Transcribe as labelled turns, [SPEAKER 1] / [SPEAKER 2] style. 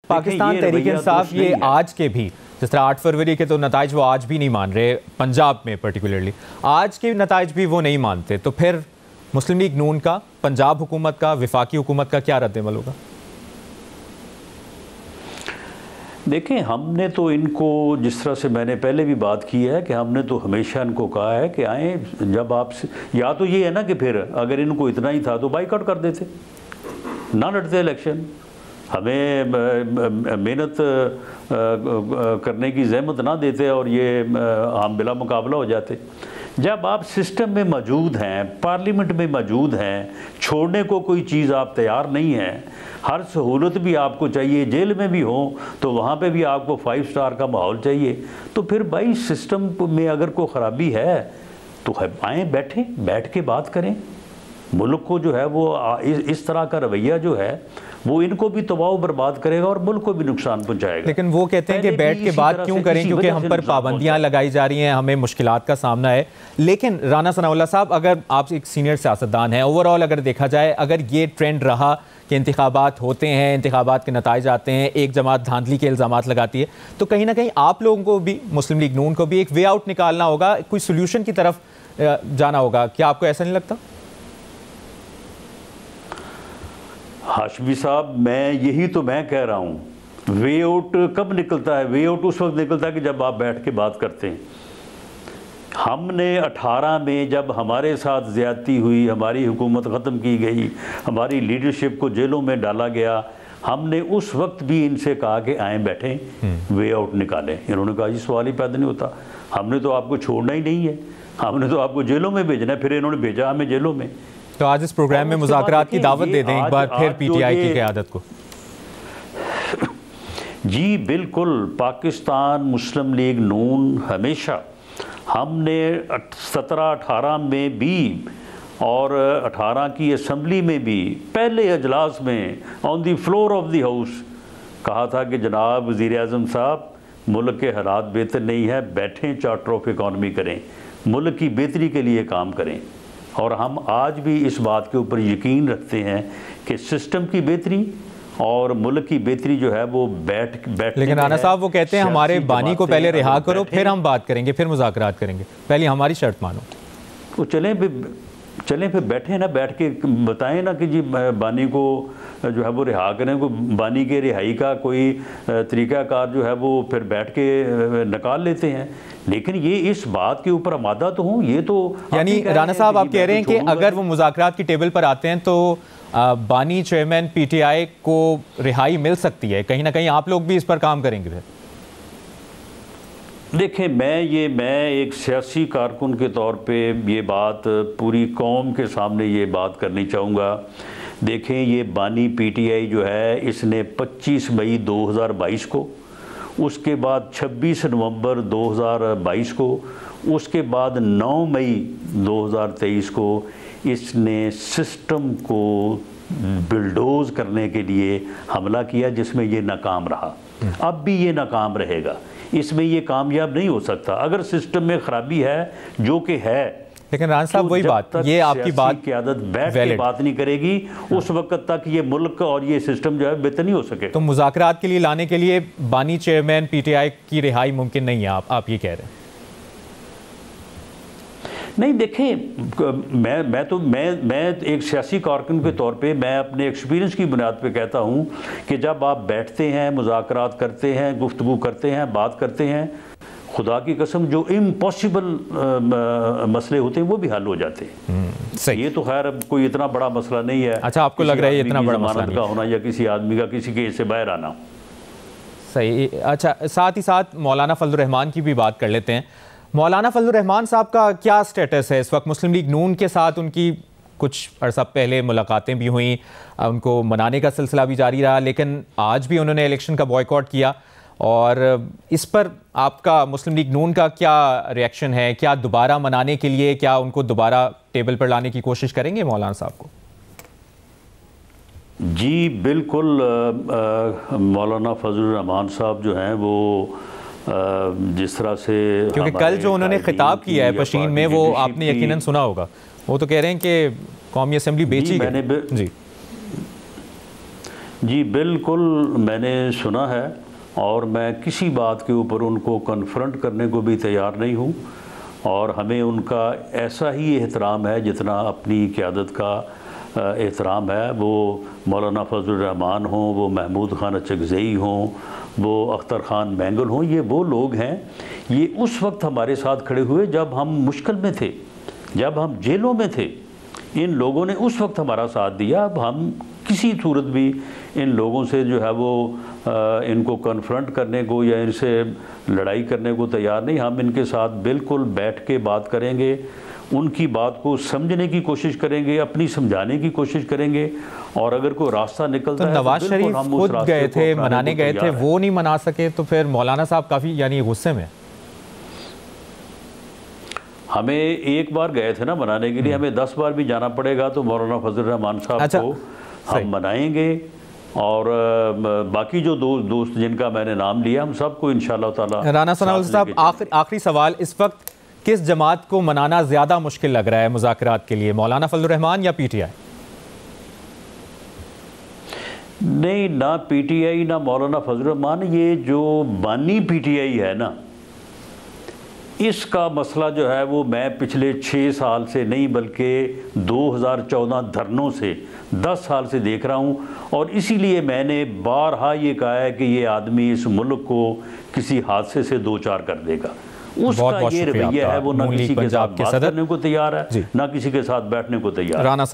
[SPEAKER 1] पाकिस्तान तहरीक इंसाफ ये आज के भी, जिस तरह 8 फरवरी के तो नताइज वो आज भी नहीं मान रहे, पंजाब में पर्टिकुलरली आज के नताइज भी वो नहीं मानते, तो फिर मुस्लिम लीग नून का, पंजाब हुकूमत का, वफाकी हुकूमत का क्या रद्द-ए-अमल होगा?
[SPEAKER 2] देखें, हमने तो इनको, जिस तरह से मैंने पहले भी बात की है कि हमने तो हमेशा इनको कहा है कि आए, जब आप, या तो ये है ना कि फिर अगर इनको इतना ही था तो बाइकआउट कर देते, ना लड़ते इलेक्शन, हमें मेहनत करने की ज़हमत ना देते और ये हम बिला मुकाबला हो जाते। जब आप सिस्टम में मौजूद हैं, पार्लियामेंट में मौजूद हैं, छोड़ने को कोई चीज़ आप तैयार नहीं हैं, हर सहूलत भी आपको चाहिए, जेल में भी हो तो वहाँ पे भी आपको 5 स्टार का माहौल चाहिए, तो फिर भाई सिस्टम में अगर कोई ख़राबी है तो आएँ, बैठ के बात करें। मुल्क को जो है वो इस तरह का रवैया जो है वो इनको भी तबाह बर्बाद करेगा और मुल्क को भी नुकसान पहुंचाएगा।
[SPEAKER 1] लेकिन वो कहते हैं कि बैठ के बात क्यों करें, क्योंकि हम पर पाबंदियां लगाई जा रही हैं, हमें मुश्किलात का सामना है। लेकिन राना सनाउल्लाह साहब, अगर आप एक सीनियर सियासतदान हैं, ओवरऑल अगर देखा जाए, अगर ये ट्रेंड रहा कि इंतखाबात होते हैं, इंतखाबात के नताइज आते हैं, एक जमात धांधली के इल्ज़ामात लगाती है, तो कहीं ना कहीं आप लोगों को भी, मुस्लिम लीग नून को भी एक वे आउट निकालना होगा, कोई सोल्यूशन की तरफ जाना होगा। क्या आपको ऐसा नहीं लगता?
[SPEAKER 2] हाशमी साहब, यही तो मैं कह रहा हूँ, वे आउट कब निकलता है? वे आउट उस वक्त निकलता है कि जब आप बैठ के बात करते हैं। हमने 18 में जब हमारे साथ ज़्यादती हुई, हमारी हुकूमत ख़त्म की गई, हमारी लीडरशिप को जेलों में डाला गया, हमने उस वक्त भी इनसे कहा कि आएँ बैठें, वे आउट निकालें। इन्होंने कहा जी सवाल ही पैदा नहीं होता, हमने तो आपको छोड़ना ही नहीं है, हमने तो आपको जेलों में भेजना है। फिर इन्होंने भेजा हमें जेलों में।
[SPEAKER 1] तो आज इस प्रोग्राम में मुज़ाकरात की दावत दे दें एक बार फिर पीटीआई की क़यादत को।
[SPEAKER 2] जी बिल्कुल, पाकिस्तान मुस्लिम लीग नून हमेशा, हमने 17-18 में भी और 18 की असम्बली में भी पहले अजलास में on the floor of the house कहा था कि जनाब वज़ीर-ए-आज़म साहब, मुल्क के हालात बेहतर नहीं है, बैठें, चार्टर ऑफ इकॉनमी करें, मुल्क की बेहतरी के लिए काम करें। और हम आज भी इस बात के ऊपर यकीन रखते हैं कि सिस्टम की बेहतरी और मुल्क की बेहतरी जो है वो बैठ।
[SPEAKER 1] लेकिन राना साहब वो कहते हैं हमारे बानी को पहले रिहा करो, फिर हम बात करेंगे, फिर मुज़ाकरात करेंगे, पहले हमारी शर्त मानो।
[SPEAKER 2] तो चलें फिर बैठे ना, बैठ के बताएं ना कि जी बानी को जो है वो रिहा करें, को बानी के रिहाई का कोई तरीक़ाकार जो है वो फिर बैठ के निकाल लेते हैं। लेकिन ये इस बात के ऊपर आमादा तो हूँ, ये तो
[SPEAKER 1] यानी राना साहब आप कह रहे हैं कि अगर वो मुज़ाकरात की टेबल पर आते हैं तो बानी चेयरमैन पीटीआई को रिहाई मिल सकती है, कहीं ना कहीं आप लोग भी इस पर काम करेंगे फिर?
[SPEAKER 2] देखें, मैं एक सियासी कारकुन के तौर पे ये बात पूरी कौम के सामने ये बात करनी चाहूँगा। देखें, ये बानी पीटीआई जो है इसने 25 मई 2022 को, उसके बाद 26 नवंबर 2022 को, उसके बाद 9 मई 2023 को इसने सिस्टम को बिल्डोज करने के लिए हमला किया, जिसमें ये नाकाम रहा। अब भी ये नाकाम रहेगा, इसमें ये कामयाब नहीं हो सकता। अगर सिस्टम में ख़राबी है, जो कि है,
[SPEAKER 1] लेकिन राना साहब वही बात, ये आपकी बात
[SPEAKER 2] की आदत बैठ के बात नहीं करेगी, उस वक्त तक ये मुल्क और ये सिस्टम जो है बेहतर नहीं हो सके।
[SPEAKER 1] तो मुज़ाकरात के लिए लाने के लिए बानी चेयरमैन पीटीआई की रिहाई मुमकिन नहीं है, आप ये कह रहे हैं?
[SPEAKER 2] नहीं, देखें, मैं एक सियासी कारकुन के तौर पे मैं अपने एक्सपीरियंस की बुनियाद पे कहता हूँ कि जब आप बैठते हैं, मुज़ाकरात करते हैं, गुफ्तगू करते हैं, बात करते हैं, खुदा की कसम जो इम्पॉसिबल मसले होते हैं वो भी हल हो जाते हैं।
[SPEAKER 1] सही।
[SPEAKER 2] ये तो खैर अब कोई इतना बड़ा मसला नहीं है।
[SPEAKER 1] अच्छा, आपको लग रहा है इतना बड़ा मसला
[SPEAKER 2] का होना या किसी आदमी का किसी केस से बाहर आना?
[SPEAKER 1] सही। अच्छा, साथ ही साथ मौलाना फजलुर रहमान की भी बात कर लेते हैं। मौलाना फजलुर रहमान साहब का क्या स्टेटस है इस वक्त? मुस्लिम लीग नून के साथ उनकी कुछ अर्सा पहले मुलाकातें भी हुई, उनको मनाने का सिलसिला भी जारी रहा, लेकिन आज भी उन्होंने इलेक्शन का बॉयकॉट किया। और इस पर आपका मुस्लिम लीग नून का क्या रिएक्शन है? क्या दोबारा मनाने के लिए, क्या उनको दोबारा टेबल पर लाने की कोशिश करेंगे मौलाना साहब को?
[SPEAKER 2] जी बिल्कुल, मौलाना फजलुर रहमान साहब जो हैं वो जिस तरह से,
[SPEAKER 1] क्योंकि कल जो उन्होंने खिताब किया है पशीन में, वो आपने यकीनन सुना होगा, वो तो कह रहे हैं कि कौमी असेंबली बेची गई। जी
[SPEAKER 2] जी बिल्कुल, मैंने सुना है और मैं किसी बात के ऊपर उनको कन्फ्रंट करने को भी तैयार नहीं हूँ। और हमें उनका ऐसा ही एहतराम है जितना अपनी क़यादत का एहतराम है। वो मौलाना फजलुर रहमान हों, वो महमूद खान अचकज़ई हों, वो अख्तर ख़ान मैंगल हों, ये वो लोग हैं, ये उस वक्त हमारे साथ खड़े हुए जब हम मुश्किल में थे, जब हम जेलों में थे। इन लोगों ने उस वक्त हमारा साथ दिया। अब हम किसी सूरत भी इन लोगों से जो है वो इनको कन्फ्रंट करने को या इनसे लड़ाई करने को तैयार नहीं। हम इनके साथ बिल्कुल बैठ के बात करेंगे, उनकी बात को समझने की कोशिश करेंगे, अपनी समझाने की कोशिश करेंगे, और अगर कोई रास्ता निकलता है
[SPEAKER 1] तो नवाज शरीफ खुद गए थे, मनाने गए थे, वो नहीं मना सके तो फिर मौलाना साहब काफ़ी यानी गुस्से में।
[SPEAKER 2] हमें एक बार गए थे ना मनाने के लिए, हमें 10 बार भी जाना पड़ेगा तो मौलाना फजल रहमान साहब को हम मनाएंगे। और बाकी जो दोस्त जिनका मैंने नाम लिया, हम सबको इंशाअल्लाह ताला।
[SPEAKER 1] राना सनाउल्लाह साहब, आखिरी सवाल, इस वक्त किस जमात को मनाना ज़्यादा मुश्किल लग रहा है मुज़ाकरात के लिए, मौलाना फजलुर रहमान या PTI?
[SPEAKER 2] नहीं, ना PTI ना मौलाना फजलुर रहमान। ये जो बानी PTI है ना, इसका मसला जो है वो मैं पिछले 6 साल से नहीं बल्कि 2014 धरनों से 10 साल से देख रहा हूँ। और इसीलिए मैंने बारहा ये कहा है कि ये आदमी इस मुल्क को किसी हादसे से दो चार कर देगा। उसका ये रवैया है, वो ना किसी के साथ बात करने को तैयार है, ना किसी के साथ बैठने को तैयार है।